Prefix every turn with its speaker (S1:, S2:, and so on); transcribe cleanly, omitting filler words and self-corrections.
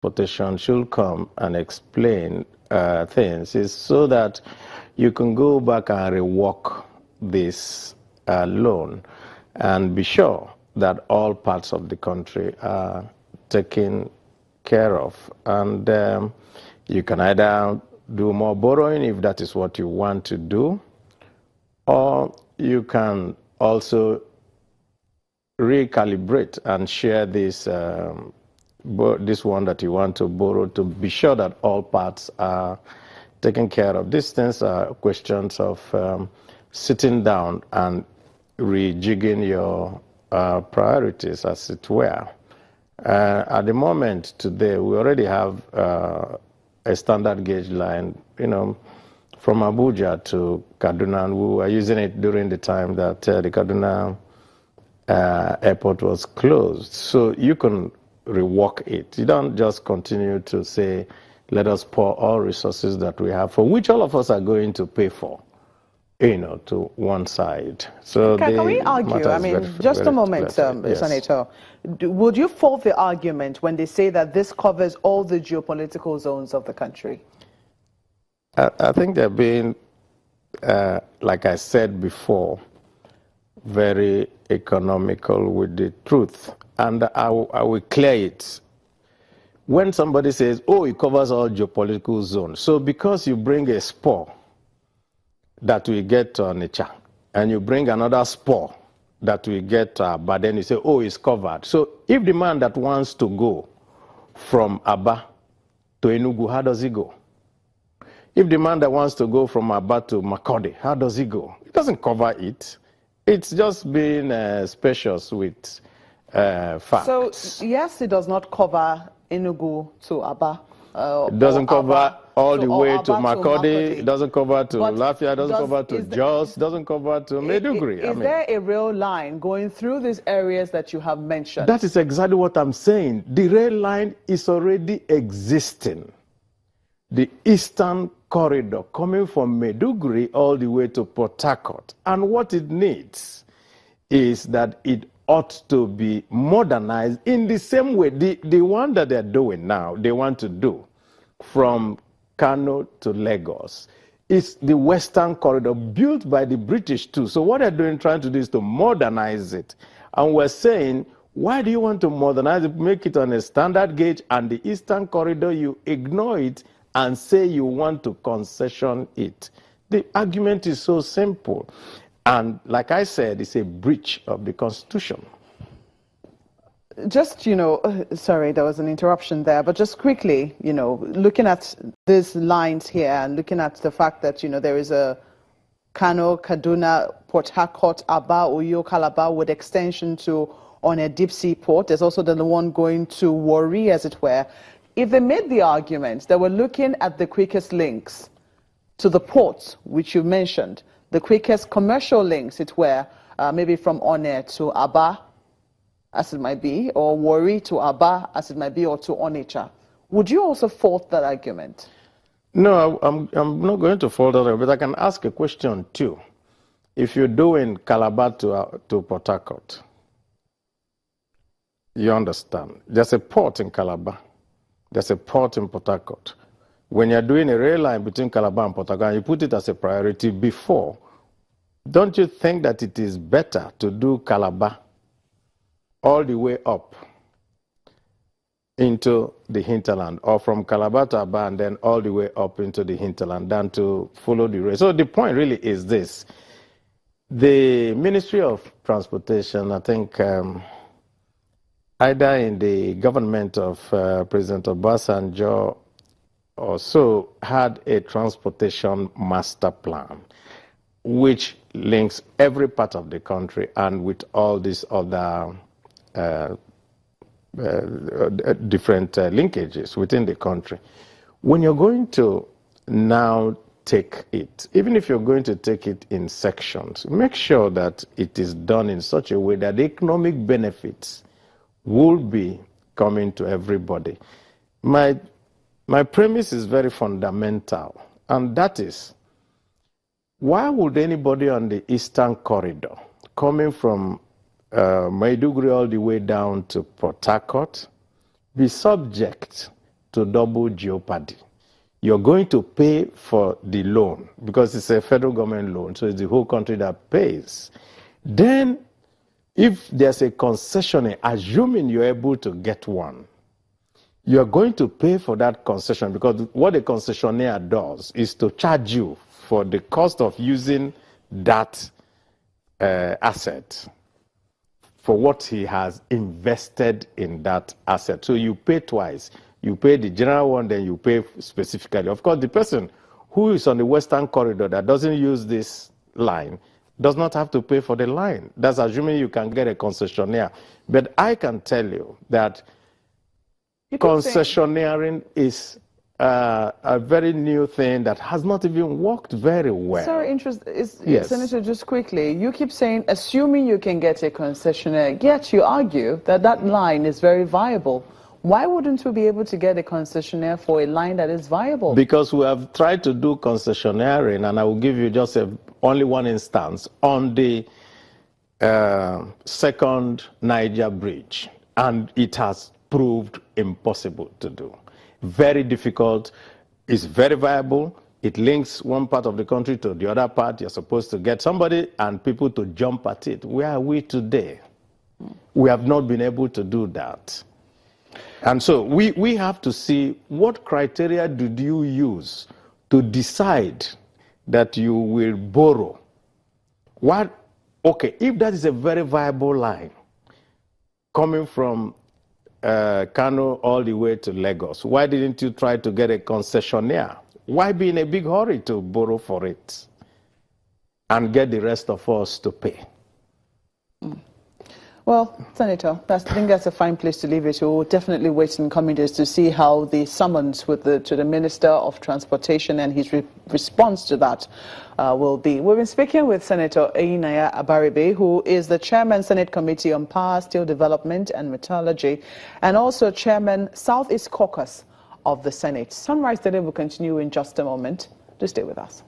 S1: transportation should come and explain things is so that you can go back and rework this loan and be sure that all parts of the country are taken care of. And you can either do more borrowing if that is what you want to do, or you can also recalibrate and share this this one that you want to borrow to be sure that all parts are taken care of. These things are questions of sitting down and rejigging your priorities, as it were. At the moment today, we already have a standard gauge line, from Abuja to Kaduna, and we were using it during the time that the Kaduna airport was closed. So you can rework it. You don't just continue to say, let us pour all resources that we have, for which all of us are going to pay for, to one side. So
S2: can we argue? I mean, just a moment, Senator. Would you fault the argument when they say that this covers all the geopolitical zones of the country?
S1: I think they're being, like I said before, very economical with the truth. And I will clear it. When somebody says, oh, it covers all geopolitical zones, so because you bring a spore that we get to Onitsha, and you bring another spore that we get but then you say, oh, it's covered. So if the man that wants to go from Aba to Enugu, how does he go? If the man that wants to go from Aba to Makurdi, how does he go? It doesn't cover it. It's just being specious with facts.
S2: So, yes, it does not cover Enugu to Aba.
S1: It doesn't cover all the way to Makurdi. It doesn't cover to Lafia. It doesn't cover to Jos. It doesn't cover to Maiduguri.
S2: Is there a rail line going through these areas that you have mentioned?
S1: That is exactly what I'm saying. The rail line is already existing. The Eastern Corridor coming from Maiduguri all the way to Port Harcourt. And what it needs is that it ought to be modernized in the same way. The one that they're doing now, they want to do from Kano to Lagos. It's the Western Corridor built by the British too. So what they're trying to do is to modernize it. And we're saying, why do you want to modernize it, make it on a standard gauge, and the Eastern Corridor, you ignore it and say you want to concession it? The argument is so simple. And like I said, it's a breach of the Constitution.
S2: Just, sorry, there was an interruption there, but just quickly, looking at these lines here and looking at the fact that, there is a Kano, Kaduna, Port Harcourt, Aba, Uyo, Calabar with extension to on a deep sea port. There's also the one going to Warri, as it were. If they made the argument that we're looking at the quickest links to the ports, which you mentioned, the quickest commercial links, it were, maybe from One to Aba, as it might be, or Warri to Aba, as it might be, or to Onitsha. Would you also fault that argument?
S1: No, I'm not going to fault that, but I can ask a question too. If you're doing Calabar to Port Harcourt, you understand, there's a port in Calabar, there's a port in Port Harcourt. When you're doing a rail line between Calabar and Port Harcourt, you put it as a priority before, don't you think that it is better to do Calabar all the way up into the hinterland, or from Calabar to Aba and then all the way up into the hinterland than to follow the rail? So the point really is this. The Ministry of Transportation, I think, either in the government of President Obasanjo or so, had a transportation master plan which links every part of the country and with all these other different linkages within the country. When you're going to now take it, even if you're going to take it in sections, make sure that it is done in such a way that the economic benefits will be coming to everybody. My premise is very fundamental, and that is, why would anybody on the Eastern Corridor, coming from Maiduguri all the way down to Port Harcourt, be subject to double jeopardy. You're going to pay for the loan because it's a federal government loan, so it's the whole country that pays. Then, if there's a concessionaire, assuming you're able to get one, you're going to pay for that concession because what a concessionaire does is to charge you for the cost of using that asset for what he has invested in that asset. So you pay twice. You pay the general one, then you pay specifically. Of course, the person who is on the Western Corridor that doesn't use this line does not have to pay for the line. That's assuming you can get a concessionaire. But I can tell you that concessionaire is a very new thing that has not even worked very well.
S2: Sorry, yes. Senator, just quickly, you keep saying, assuming you can get a concessionaire, yet you argue that that line is very viable. Why wouldn't we be able to get a concessionaire for a line that is viable?
S1: Because we have tried to do concessionairing, and I will give you just only one instance, on the second Niger bridge, and it has proved impossible to do. Very difficult. It's very viable. It links one part of the country to the other part. You're supposed to get somebody and people to jump at it. Where are we today? We have not been able to do that. And so we have to see what criteria did you use to decide that you will borrow. Okay, if that is a very viable line coming from Kano all the way to Lagos, why didn't you try to get a concessionaire? Why be in a big hurry to borrow for it and get the rest of us to pay?
S2: Well, Senator, I think that's a fine place to leave it. We'll definitely wait in coming days to see how the summons to the Minister of Transportation and his response to that will be. We've been speaking with Senator Einaya Abaribe, who is the Chairman, Senate Committee on Power, Steel Development and Metallurgy, and also Chairman, Southeast Caucus of the Senate. Sunrise Today will continue in just a moment. Do stay with us.